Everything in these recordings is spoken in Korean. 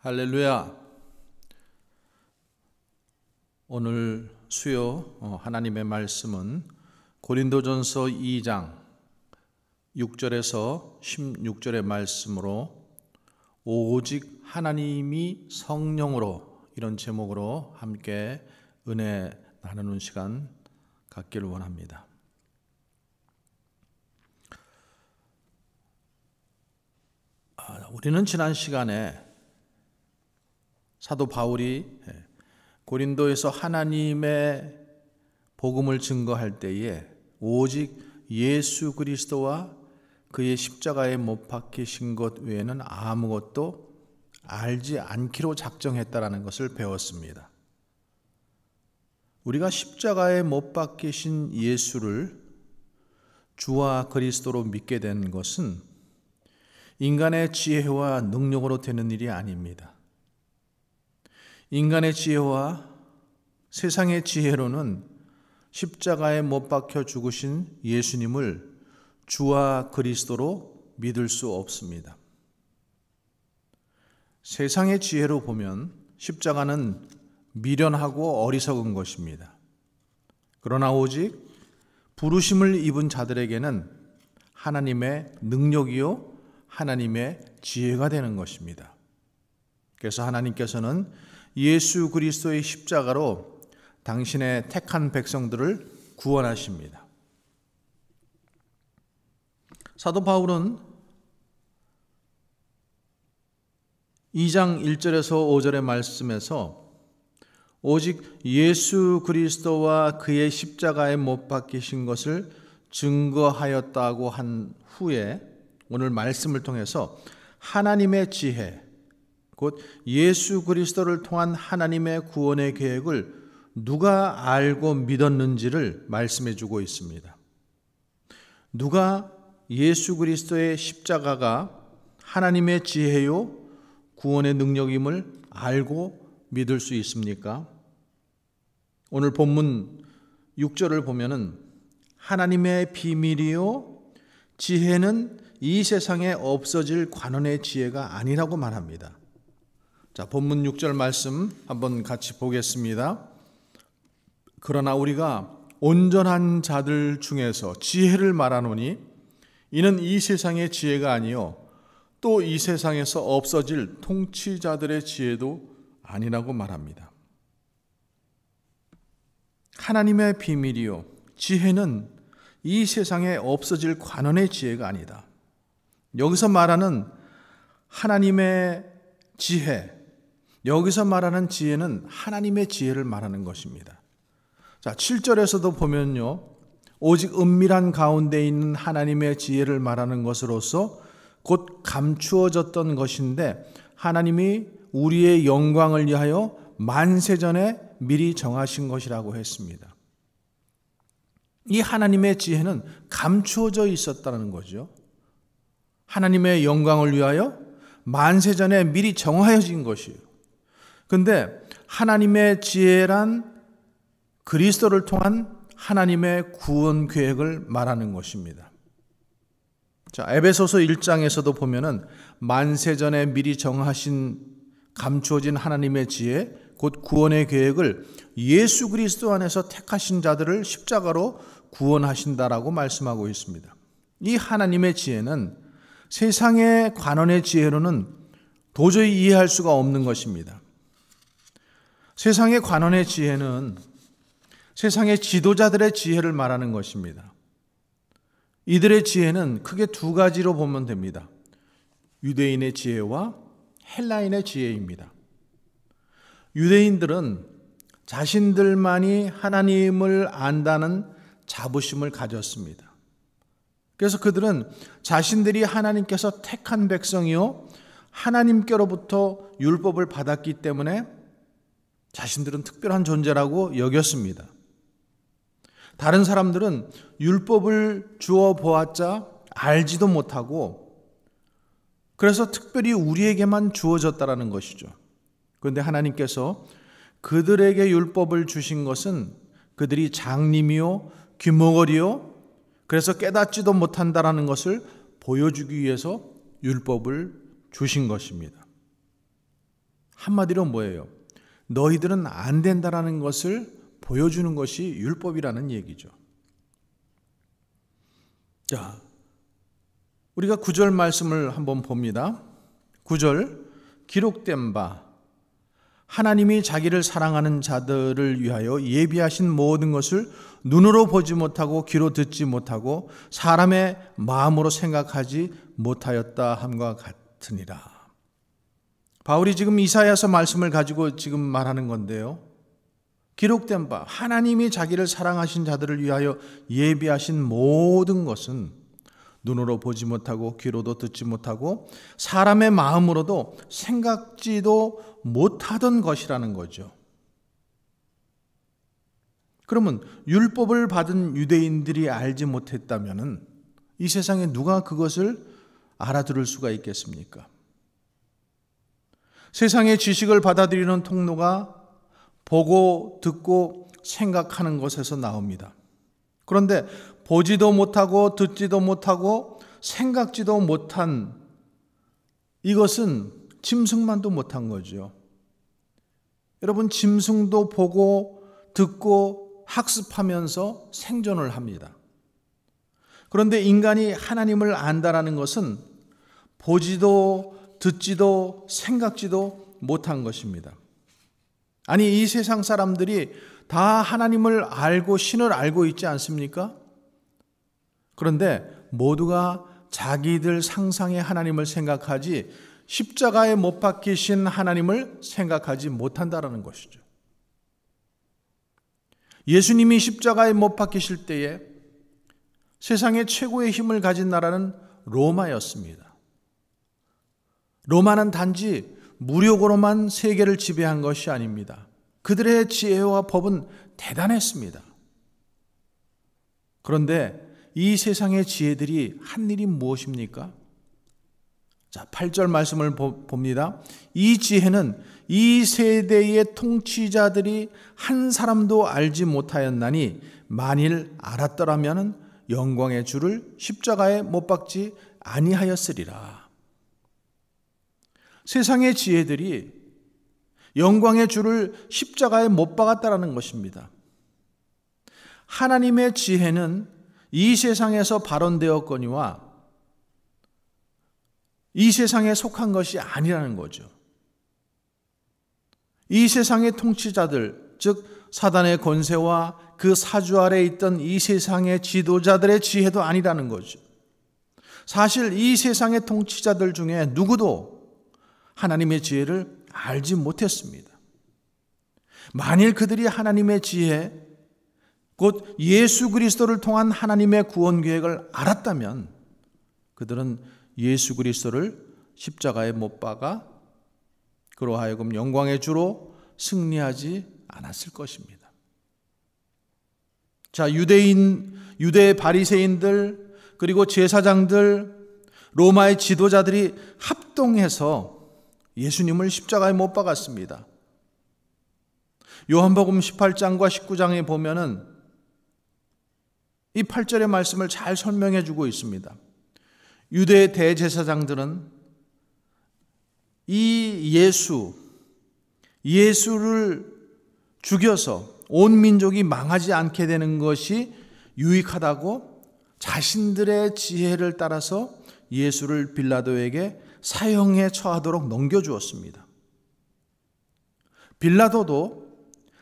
할렐루야. 오늘 수요 하나님의 말씀은 고린도전서 2장 6절에서 16절의 말씀으로 오직 하나님이 성령으로, 이런 제목으로 함께 은혜 나누는 시간 갖기를 원합니다. 우리는 지난 시간에 사도 바울이 고린도에서 하나님의 복음을 증거할 때에 오직 예수 그리스도와 그의 십자가에 못 박히신 것 외에는 아무것도 알지 않기로 작정했다라는 것을 배웠습니다. 우리가 십자가에 못 박히신 예수를 주와 그리스도로 믿게 된 것은 인간의 지혜와 능력으로 되는 일이 아닙니다. 인간의 지혜와 세상의 지혜로는 십자가에 못 박혀 죽으신 예수님을 주와 그리스도로 믿을 수 없습니다. 세상의 지혜로 보면 십자가는 미련하고 어리석은 것입니다. 그러나 오직 부르심을 입은 자들에게는 하나님의 능력이요 하나님의 지혜가 되는 것입니다. 그래서 하나님께서는 예수 그리스도의 십자가로 당신의 택한 백성들을 구원하십니다. 사도 바울은 2장 1절에서 5절의 말씀에서 오직 예수 그리스도와 그의 십자가에 못 박히신 것을 증거하였다고 한 후에 오늘 말씀을 통해서 하나님의 지혜, 곧 예수 그리스도를 통한 하나님의 구원의 계획을 누가 알고 믿었는지를 말씀해 주고 있습니다. 누가 예수 그리스도의 십자가가 하나님의 지혜요 구원의 능력임을 알고 믿을 수 있습니까? 오늘 본문 6절을 보면은 하나님의 비밀이요 지혜는 이 세상에 없어질 관원의 지혜가 아니라고 말합니다. 자, 본문 6절 말씀 한번 같이 보겠습니다. 그러나 우리가 온전한 자들 중에서 지혜를 말하노니 이는 이 세상의 지혜가 아니요 또 이 세상에서 없어질 통치자들의 지혜도 아니라고 말합니다. 하나님의 비밀이요 지혜는 이 세상에 없어질 관원의 지혜가 아니다. 여기서 말하는 하나님의 지혜, 여기서 말하는 지혜는 하나님의 지혜를 말하는 것입니다. 자, 7절에서도 보면요, 오직 은밀한 가운데 있는 하나님의 지혜를 말하는 것으로서 곧 감추어졌던 것인데 하나님이 우리의 영광을 위하여 만세전에 미리 정하신 것이라고 했습니다. 이 하나님의 지혜는 감추어져 있었다는 거죠. 하나님의 영광을 위하여 만세전에 미리 정하여진 것이에요. 근데 하나님의 지혜란 그리스도를 통한 하나님의 구원 계획을 말하는 것입니다. 자, 에베소서 1장에서도 보면은 만세전에 미리 정하신 감추어진 하나님의 지혜, 곧 구원의 계획을 예수 그리스도 안에서 택하신 자들을 십자가로 구원하신다라고 말씀하고 있습니다. 이 하나님의 지혜는 세상의 관원의 지혜로는 도저히 이해할 수가 없는 것입니다. 세상의 관원의 지혜는 세상의 지도자들의 지혜를 말하는 것입니다. 이들의 지혜는 크게 두 가지로 보면 됩니다. 유대인의 지혜와 헬라인의 지혜입니다. 유대인들은 자신들만이 하나님을 안다는 자부심을 가졌습니다. 그래서 그들은 자신들이 하나님께서 택한 백성이요 하나님께로부터 율법을 받았기 때문에 자신들은 특별한 존재라고 여겼습니다. 다른 사람들은 율법을 주어 보았자 알지도 못하고 그래서 특별히 우리에게만 주어졌다라는 것이죠. 그런데 하나님께서 그들에게 율법을 주신 것은 그들이 장님이요 귀머거리요 그래서 깨닫지도 못한다라는 것을 보여주기 위해서 율법을 주신 것입니다. 한마디로 뭐예요? 너희들은 안 된다라는 것을 보여주는 것이 율법이라는 얘기죠. 자, 우리가 9절 말씀을 한번 봅니다. 9절, 기록된 바 하나님이 자기를 사랑하는 자들을 위하여 예비하신 모든 것을 눈으로 보지 못하고 귀로 듣지 못하고 사람의 마음으로 생각하지 못하였다 함과 같으니라. 바울이 지금 이사야서 말씀을 가지고 지금 말하는 건데요. 기록된 바 하나님이 자기를 사랑하신 자들을 위하여 예비하신 모든 것은 눈으로 보지 못하고 귀로도 듣지 못하고 사람의 마음으로도 생각지도 못하던 것이라는 거죠. 그러면 율법을 받은 유대인들이 알지 못했다면 이 세상에 누가 그것을 알아들을 수가 있겠습니까? 세상의 지식을 받아들이는 통로가 보고 듣고 생각하는 것에서 나옵니다. 그런데 보지도 못하고 듣지도 못하고 생각지도 못한 이것은 짐승만도 못한 거죠. 여러분, 짐승도 보고 듣고 학습하면서 생존을 합니다. 그런데 인간이 하나님을 안다라는 것은 보지도 듣지도 생각지도 못한 것입니다. 아니, 이 세상 사람들이 다 하나님을 알고 신을 알고 있지 않습니까? 그런데 모두가 자기들 상상의 하나님을 생각하지 십자가에 못 박히신 하나님을 생각하지 못한다라는 것이죠. 예수님이 십자가에 못 박히실 때에 세상의 최고의 힘을 가진 나라는 로마였습니다. 로마는 단지 무력으로만 세계를 지배한 것이 아닙니다. 그들의 지혜와 법은 대단했습니다. 그런데 이 세상의 지혜들이 한 일이 무엇입니까? 자, 8절 말씀을 봅니다. 이 지혜는 이 세대의 통치자들이 한 사람도 알지 못하였나니 만일 알았더라면 영광의 주를 십자가에 못 박지 아니하였으리라. 세상의 지혜들이 영광의 주를 십자가에 못 박았다라는 것입니다. 하나님의 지혜는 이 세상에서 발원되었거니와 이 세상에 속한 것이 아니라는 거죠. 이 세상의 통치자들, 즉 사단의 권세와 그 사주 아래에 있던 이 세상의 지도자들의 지혜도 아니라는 거죠. 사실 이 세상의 통치자들 중에 누구도 하나님의 지혜를 알지 못했습니다. 만일 그들이 하나님의 지혜, 곧 예수 그리스도를 통한 하나님의 구원 계획을 알았다면 그들은 예수 그리스도를 십자가에 못 박아 그로 하여금 영광의 주로 승리하지 않았을 것입니다. 자, 유대 바리새인들, 그리고 제사장들, 로마의 지도자들이 합동해서 예수님을 십자가에 못 박았습니다. 요한복음 18장과 19장에 보면은 이 8절의 말씀을 잘 설명해 주고 있습니다. 유대 대제사장들은 이 예수를 죽여서 온 민족이 망하지 않게 되는 것이 유익하다고 자신들의 지혜를 따라서 예수를 빌라도에게 사형에 처하도록 넘겨주었습니다. 빌라도도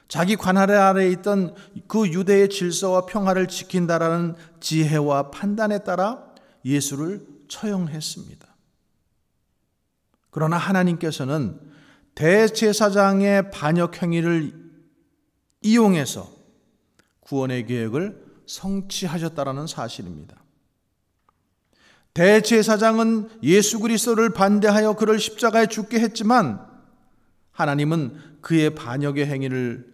자기 관할 아래에 있던 그 유대의 질서와 평화를 지킨다라는 지혜와 판단에 따라 예수를 처형했습니다. 그러나 하나님께서는 대제사장의 반역 행위를 이용해서 구원의 계획을 성취하셨다라는 사실입니다. 대제사장은 예수 그리스도를 반대하여 그를 십자가에 죽게 했지만 하나님은 그의 반역의 행위를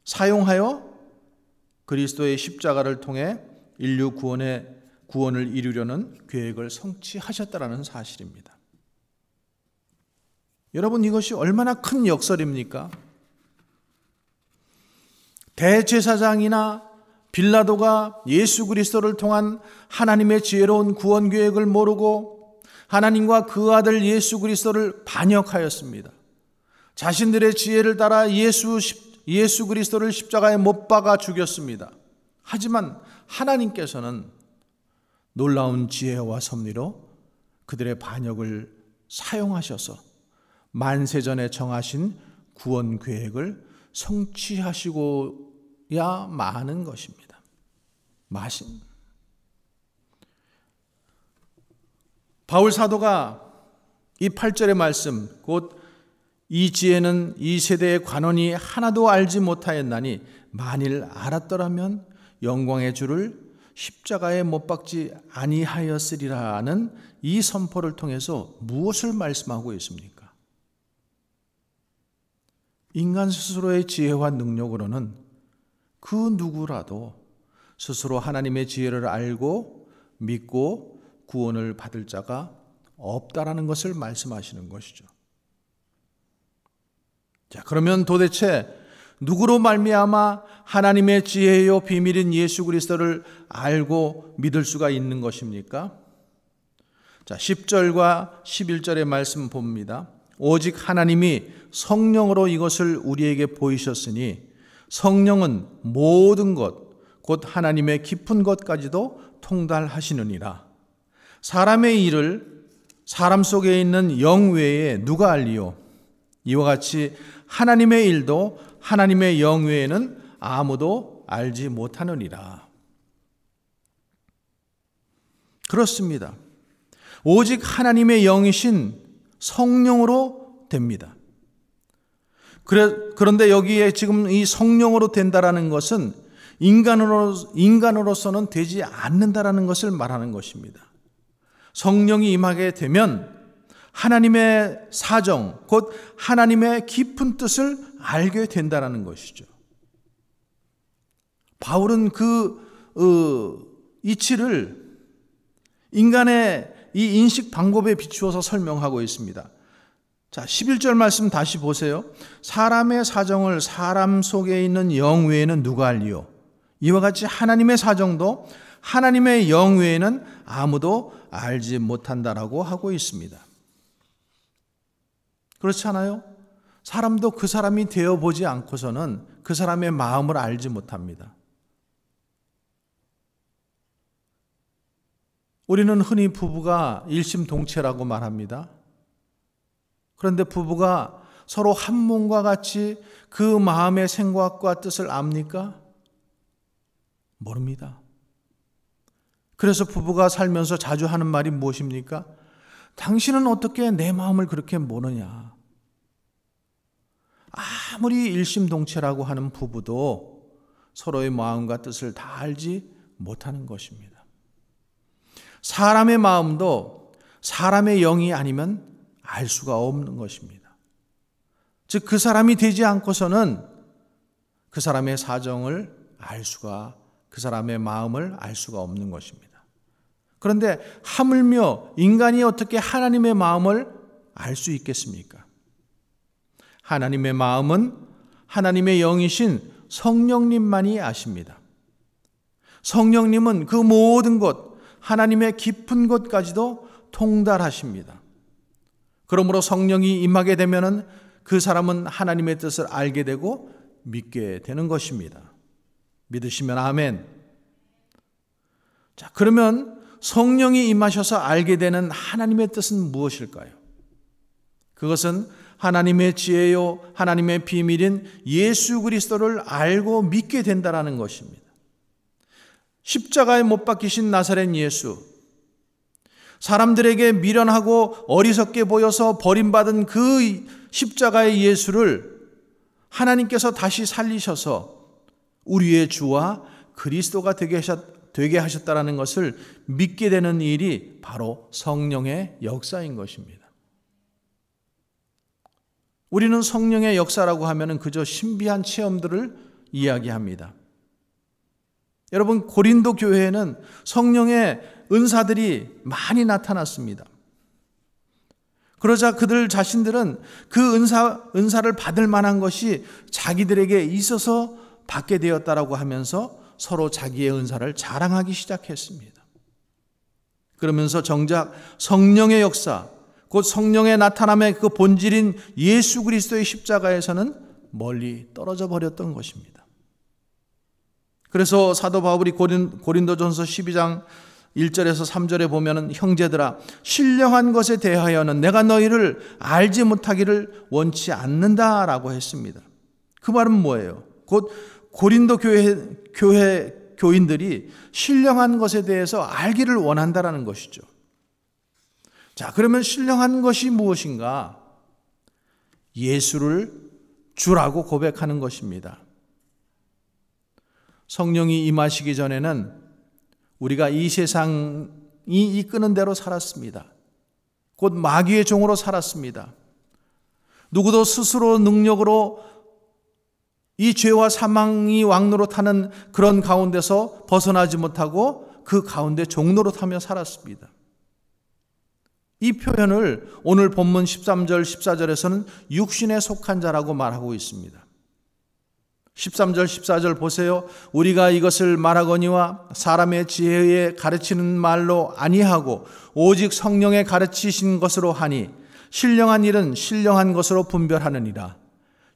사용하여 그리스도의 십자가를 통해 인류 구원을 이루려는 계획을 성취하셨다라는 사실입니다. 여러분, 이것이 얼마나 큰 역설입니까? 대제사장이나 빌라도가 예수 그리스도를 통한 하나님의 지혜로운 구원 계획을 모르고 하나님과 그 아들 예수 그리스도를 반역하였습니다. 자신들의 지혜를 따라 예수 그리스도를 십자가에 못 박아 죽였습니다. 하지만 하나님께서는 놀라운 지혜와 섭리로 그들의 반역을 사용하셔서 만세전에 정하신 구원 계획을 성취하시고야 마는 것입니다. 바울 사도가 이 8절의 말씀, 곧 이 지혜는 이 세대의 관원이 하나도 알지 못하였나니 만일 알았더라면 영광의 주를 십자가에 못 박지 아니하였으리라는 이 선포를 통해서 무엇을 말씀하고 있습니까? 인간 스스로의 지혜와 능력으로는 그 누구라도 스스로 하나님의 지혜를 알고 믿고 구원을 받을 자가 없다라는 것을 말씀하시는 것이죠. 자, 그러면 도대체 누구로 말미암아 하나님의 지혜요 비밀인 예수 그리스도를 알고 믿을 수가 있는 것입니까? 자, 10절과 11절의 말씀 봅니다. 오직 하나님이 성령으로 이것을 우리에게 보이셨으니 성령은 모든 것, 곧 하나님의 깊은 것까지도 통달하시느니라. 사람의 일을 사람 속에 있는 영 외에 누가 알리요? 이와 같이 하나님의 일도 하나님의 영 외에는 아무도 알지 못하느니라. 그렇습니다. 오직 하나님의 영이신 성령으로 됩니다. 그런데 여기에 지금 이 성령으로 된다라는 것은 인간으로서는 되지 않는다라는 것을 말하는 것입니다. 성령이 임하게 되면 하나님의 사정, 곧 하나님의 깊은 뜻을 알게 된다는 것이죠. 바울은 그 이치를 인간의 이 인식 방법에 비추어서 설명하고 있습니다. 자, 11절 말씀 다시 보세요. 사람의 사정을 사람 속에 있는 영 외에는 누가 알리요? 이와 같이 하나님의 사정도 하나님의 영 외에는 아무도 알지 못한다라고 하고 있습니다. 그렇지 않아요? 사람도 그 사람이 되어보지 않고서는 그 사람의 마음을 알지 못합니다. 우리는 흔히 부부가 일심동체라고 말합니다. 그런데 부부가 서로 한 몸과 같이 그 마음의 생각과 뜻을 압니까? 모릅니다. 그래서 부부가 살면서 자주 하는 말이 무엇입니까? 당신은 어떻게 내 마음을 그렇게 모르냐? 아무리 일심동체라고 하는 부부도 서로의 마음과 뜻을 다 알지 못하는 것입니다. 사람의 마음도 사람의 영이 아니면 알 수가 없는 것입니다. 즉, 그 사람이 되지 않고서는 그 사람의 사정을 그 사람의 마음을 알 수가 없는 것입니다. 그런데 하물며 인간이 어떻게 하나님의 마음을 알 수 있겠습니까? 하나님의 마음은 하나님의 영이신 성령님만이 아십니다. 성령님은 그 모든 것, 하나님의 깊은 것까지도 통달하십니다. 그러므로 성령이 임하게 되면은 그 사람은 하나님의 뜻을 알게 되고 믿게 되는 것입니다. 믿으시면 아멘. 자, 그러면 성령이 임하셔서 알게 되는 하나님의 뜻은 무엇일까요? 그것은 하나님의 지혜요, 하나님의 비밀인 예수 그리스도를 알고 믿게 된다는 것입니다. 십자가에 못 박히신 나사렛 예수, 사람들에게 미련하고 어리석게 보여서 버림받은 그 십자가의 예수를 하나님께서 다시 살리셔서 우리의 주와 그리스도가 되게 하셨다는 것을 믿게 되는 일이 바로 성령의 역사인 것입니다. 우리는 성령의 역사라고 하면 그저 신비한 체험들을 이야기합니다. 여러분, 고린도 교회에는 성령의 은사들이 많이 나타났습니다. 그러자 그들 자신들은 그 은사를 받을 만한 것이 자기들에게 있어서 받게 되었다라고 하면서 서로 자기의 은사를 자랑하기 시작했습니다. 그러면서 정작 성령의 역사, 곧 성령의 나타남의 그 본질인 예수 그리스도의 십자가에서는 멀리 떨어져 버렸던 것입니다. 그래서 사도 바울이 고린도전서 12장 1절에서 3절에 보면은 형제들아 신령한 것에 대하여는 내가 너희를 알지 못하기를 원치 않는다라고 했습니다. 그 말은 뭐예요? 곧 고린도 교회 교인들이 신령한 것에 대해서 알기를 원한다라는 것이죠. 자, 그러면 신령한 것이 무엇인가? 예수를 주라고 고백하는 것입니다. 성령이 임하시기 전에는 우리가 이 세상이 이끄는 대로 살았습니다. 곧 마귀의 종으로 살았습니다. 누구도 스스로 능력으로 이 죄와 사망이 왕노릇하는 그런 가운데서 벗어나지 못하고 그 가운데 종노릇하며 살았습니다. 이 표현을 오늘 본문 13절, 14절에서는 육신에 속한 자라고 말하고 있습니다. 13절, 14절 보세요. 우리가 이것을 말하거니와 사람의 지혜에 가르치는 말로 아니하고 오직 성령의 가르치신 것으로 하니 신령한 일은 신령한 것으로 분별하느니라.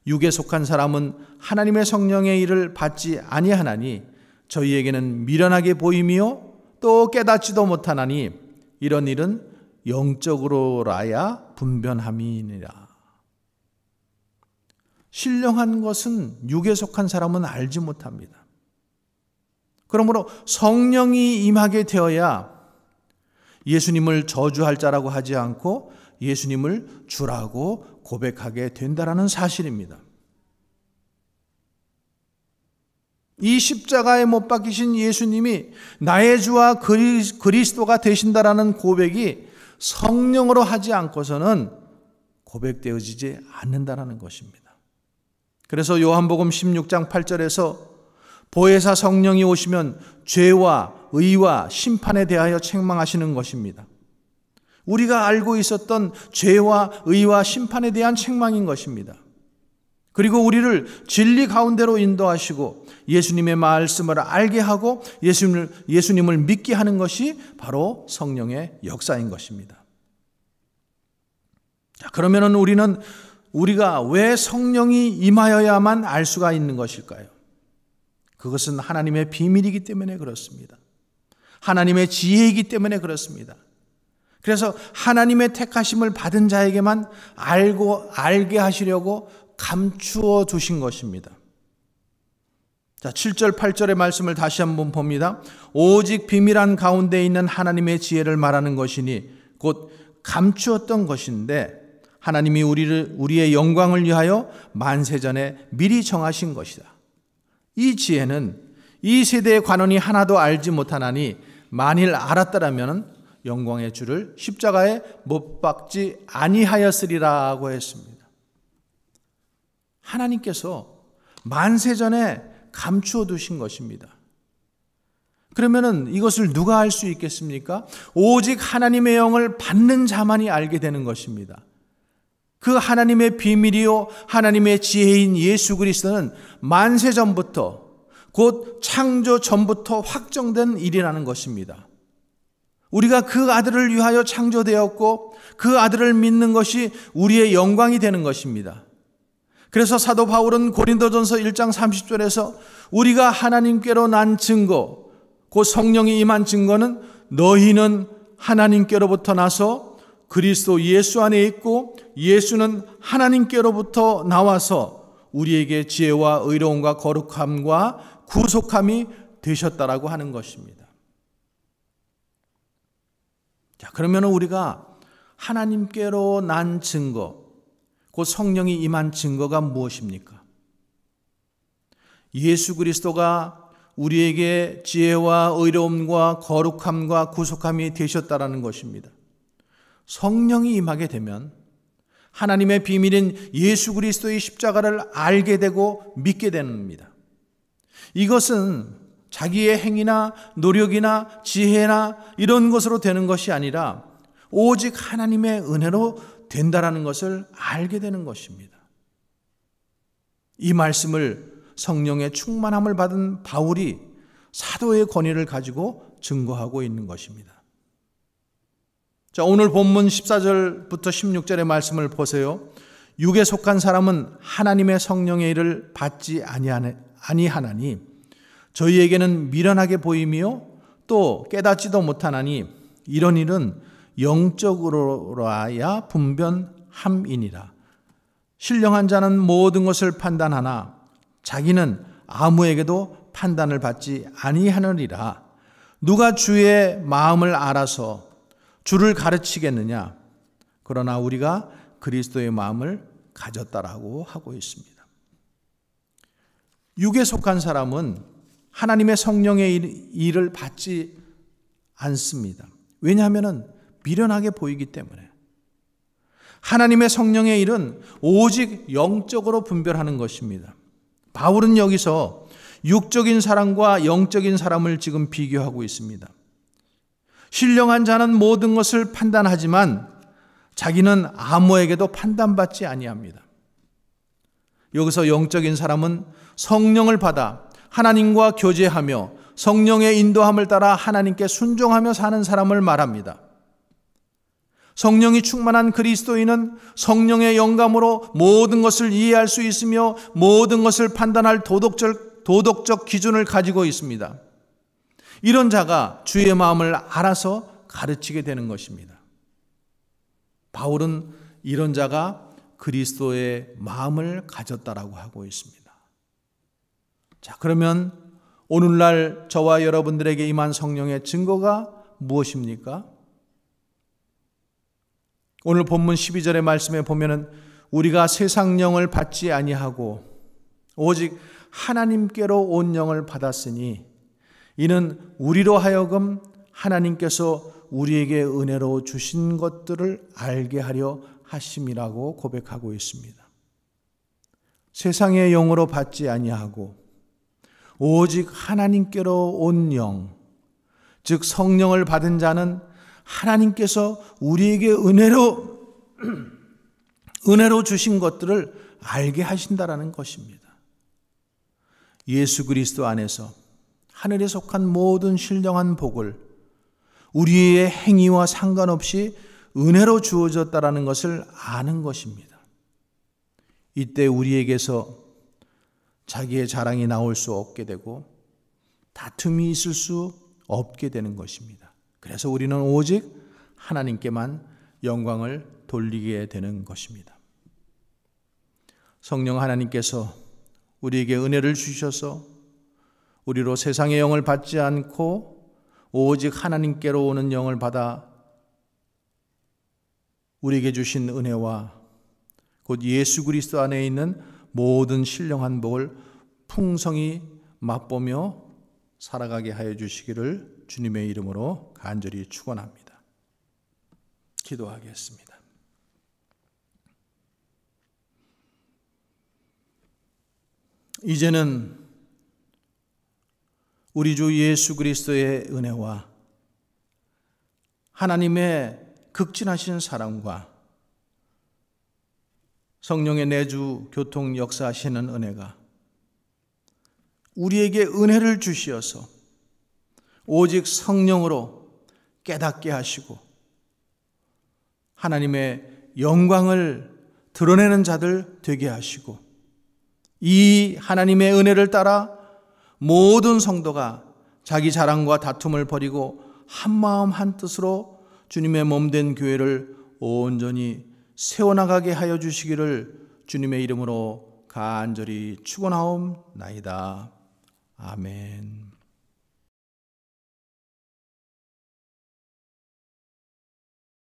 육에 속한 사람은 하나님의 성령의 일을 받지 아니하나니 저희에게는 미련하게 보이며 또 깨닫지도 못하나니 이런 일은 영적으로라야 분변함이니라. 신령한 것은 육에 속한 사람은 알지 못합니다. 그러므로 성령이 임하게 되어야 예수님을 저주할 자라고 하지 않고 예수님을 주라고 고백하게 된다라는 사실입니다. 이 십자가에 못 박히신 예수님이 나의 주와 그리스도가 되신다라는 고백이 성령으로 하지 않고서는 고백되어지지 않는다라는 것입니다. 그래서 요한복음 16장 8절에서 보혜사 성령이 오시면 죄와 의와 심판에 대하여 책망하시는 것입니다. 우리가 알고 있었던 죄와 의와 심판에 대한 책망인 것입니다. 그리고 우리를 진리 가운데로 인도하시고 예수님의 말씀을 알게 하고 예수님을 믿게 하는 것이 바로 성령의 역사인 것입니다. 자, 그러면은 우리가 왜 성령이 임하여야만 알 수가 있는 것일까요? 그것은 하나님의 비밀이기 때문에 그렇습니다. 하나님의 지혜이기 때문에 그렇습니다. 그래서 하나님의 택하심을 받은 자에게만 알게 하시려고 감추어 두신 것입니다. 자, 7절 8절의 말씀을 다시 한번 봅니다. 오직 비밀한 가운데 있는 하나님의 지혜를 말하는 것이니 곧 감추었던 것인데 하나님이 우리의 영광을 위하여 만세전에 미리 정하신 것이다. 이 지혜는 이 세대의 관원이 하나도 알지 못하나니 만일 알았더라면 영광의 주를 십자가에 못 박지 아니하였으리라고 했습니다. 하나님께서 만세전에 감추어 두신 것입니다. 그러면은 이것을 누가 알 수 있겠습니까? 오직 하나님의 영을 받는 자만이 알게 되는 것입니다. 그 하나님의 비밀이요 하나님의 지혜인 예수 그리스도는 만세 전부터 곧 창조 전부터 확정된 일이라는 것입니다. 우리가 그 아들을 위하여 창조되었고 그 아들을 믿는 것이 우리의 영광이 되는 것입니다. 그래서 사도 바울은 고린도전서 1장 30절에서 우리가 하나님께로 난 증거 곧 성령이 임한 증거는 너희는 하나님께로부터 나서 그리스도 예수 안에 있고 예수는 하나님께로부터 나와서 우리에게 지혜와 의로움과 거룩함과 구속함이 되셨다라고 하는 것입니다. 자, 그러면 우리가 하나님께로 난 증거, 곧 성령이 임한 증거가 무엇입니까? 예수 그리스도가 우리에게 지혜와 의로움과 거룩함과 구속함이 되셨다라는 것입니다. 성령이 임하게 되면 하나님의 비밀인 예수 그리스도의 십자가를 알게 되고 믿게 됩니다. 이것은 자기의 행위나 노력이나 지혜나 이런 것으로 되는 것이 아니라 오직 하나님의 은혜로 된다라는 것을 알게 되는 것입니다. 이 말씀을 성령의 충만함을 받은 바울이 사도의 권위를 가지고 증거하고 있는 것입니다. 자, 오늘 본문 14절부터 16절의 말씀을 보세요. 육에 속한 사람은 하나님의 성령의 일을 받지 아니하나니 저희에게는 미련하게 보이며 또 깨닫지도 못하나니 이런 일은 영적으로라야 분변함이니라. 신령한 자는 모든 것을 판단하나 자기는 아무에게도 판단을 받지 아니하느니라. 누가 주의 마음을 알아서 주를 가르치겠느냐? 그러나 우리가 그리스도의 마음을 가졌다라고 하고 있습니다. 육에 속한 사람은 하나님의 성령의 일을 받지 않습니다. 왜냐하면 미련하게 보이기 때문에. 하나님의 성령의 일은 오직 영적으로 분별하는 것입니다. 바울은 여기서 육적인 사람과 영적인 사람을 지금 비교하고 있습니다. 신령한 자는 모든 것을 판단하지만 자기는 아무에게도 판단받지 아니합니다. 여기서 영적인 사람은 성령을 받아 하나님과 교제하며 성령의 인도함을 따라 하나님께 순종하며 사는 사람을 말합니다. 성령이 충만한 그리스도인은 성령의 영감으로 모든 것을 이해할 수 있으며 모든 것을 판단할 도덕적 기준을 가지고 있습니다. 이런 자가 주의 마음을 알아서 가르치게 되는 것입니다. 바울은 이런 자가 그리스도의 마음을 가졌다라고 하고 있습니다. 자, 그러면 오늘날 저와 여러분들에게 임한 성령의 증거가 무엇입니까? 오늘 본문 12절의 말씀에 보면은 우리가 세상 영을 받지 아니하고 오직 하나님께로 온 영을 받았으니 이는 우리로 하여금 하나님께서 우리에게 은혜로 주신 것들을 알게 하려 하심이라고 고백하고 있습니다. 세상의 영으로 받지 아니하고 오직 하나님께로 온 영, 즉 성령을 받은 자는 하나님께서 우리에게 은혜로 주신 것들을 알게 하신다라는 것입니다. 예수 그리스도 안에서 하늘에 속한 모든 신령한 복을 우리의 행위와 상관없이 은혜로 주어졌다라는 것을 아는 것입니다. 이때 우리에게서 자기의 자랑이 나올 수 없게 되고 다툼이 있을 수 없게 되는 것입니다. 그래서 우리는 오직 하나님께만 영광을 돌리게 되는 것입니다. 성령 하나님께서 우리에게 은혜를 주셔서 우리로 세상의 영을 받지 않고 오직 하나님께로 오는 영을 받아 우리에게 주신 은혜와 곧 예수 그리스도 안에 있는 모든 신령한 복을 풍성히 맛보며 살아가게 하여 주시기를 주님의 이름으로 간절히 축원합니다. 기도하겠습니다. 이제는 우리 주 예수 그리스도의 은혜와 하나님의 극진하신 사랑과 성령의 내주 교통 역사하시는 은혜가 우리에게 은혜를 주시어서 오직 성령으로 깨닫게 하시고 하나님의 영광을 드러내는 자들 되게 하시고 이 하나님의 은혜를 따라 모든 성도가 자기 자랑과 다툼을 버리고 한마음 한뜻으로 주님의 몸된 교회를 온전히 세워나가게 하여 주시기를 주님의 이름으로 간절히 축원하옵나이다. 아멘.